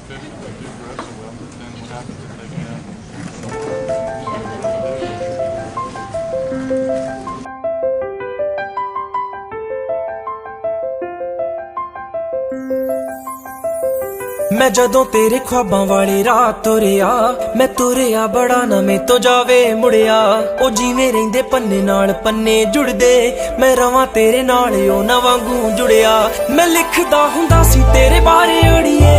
fish if they do wrestle well, but then what happens if they can't? मैं जदों तेरे ख्वाबां वाली रात तुरिया मैं तुरिया बड़ा ना मैं तो जावे मुड़िया ओ जिवें रहिंदे पन्ने नाल पन्ने जुड़दे मैं रवां तेरे नाल ओ ना वांगू जुड़िया मैं लिखदा हुंदा सी तेरे बारे अड़िए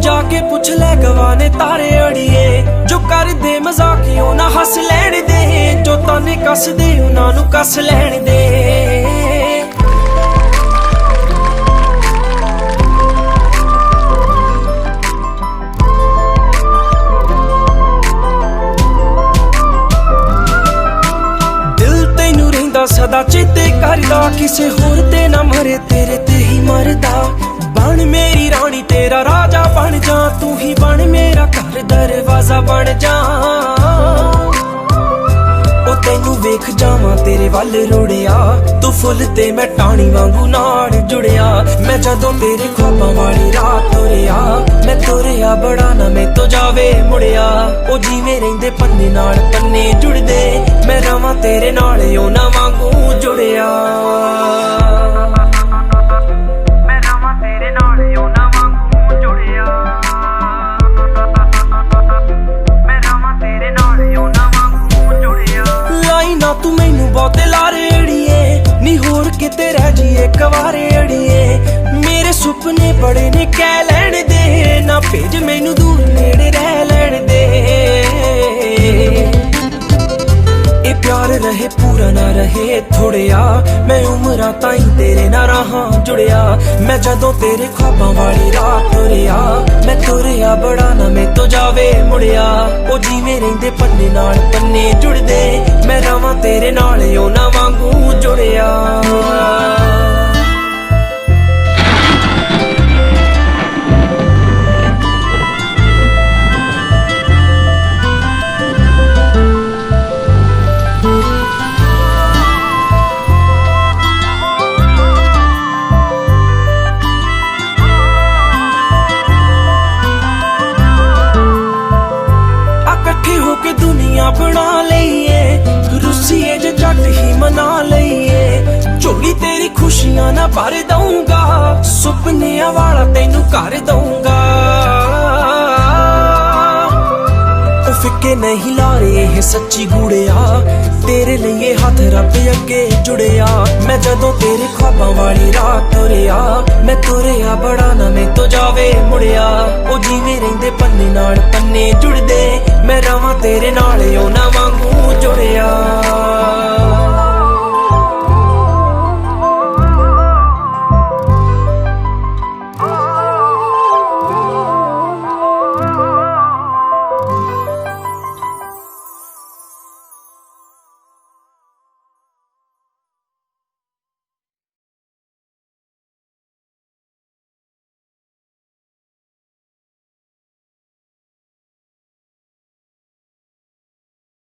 जाके पुछ ले गवाने तारे अड़िए जो कर दे मजाक ओ ना हस लैण दे जो ताने कस दे उन्हां नूं कस लैण दे सदा चेते करदा किसे होर ते ना मरे तेरे ते ही मरदा बन मेरी रानी तेरा राजा बन जा तू ही बन मेरा घर दरवाजा बन जा ओ तैनू वेख जावां तेरे वल रुड़िया तू फुल ते मैं टाणी वांगू नाल जुड़िया मैं जदों तेरे ख्वाबां वाली रात तुरिया मैं तुरिया बड़ा ना मैं तो जावे मुड़िया ओ जिवें रहिंदे पन्ने नाल पन्ने जुड़दे मैं रवां तेरे नाल ओ ना वांगू जुड़िया मैं रवां तेरे नाल ओ ना वांगू जुड़िया मैं रवां तेरे नाल ओ ना वांगू जुड़िया लाई ना तू मैनू बहुते लारे अड़िए नी होर किते रह जीए कवारे अड़िए मेरे सुपने बड़े ने कह लैण दे ना भेज मैनू दूर नेड़े रह लैण दे प्यार रहे पूरा ना रहे थोड़िया मैं उम्रां ताईं तेरे ना रहां जुड़िया मैं जदों तेरे ख्वाबां वाली रात तुरिया मैं तुरिया बड़ा ना मैं तो जावे मुड़िया ओ जिवें रहिंदे पन्ने नाल पन्ने जुड़दे मैं रवां तेरे नाल ओ ना वांगू जुड़िया बना लईए रुसीए जे जट ही मना लईए झोली तेरी खुशियां ना भर दूंगा सुपनिया वाला तेनू कर दूंगा ओ फिक्के नहीं ला रहे है सच्ची गुड़िया तेरे लिए हाथ रब अगे जुड़िया मैं जदों तेरे ख्वाबां वाली रात तुरिया मैं तुरिया बड़ा ना मैं तो जावे मुड़िया ओ जिवें रहिंदे पन्ने नाल पन्ने जुड़दे मैं रवां तेरे नाल ओ ना वांगू जुड़िया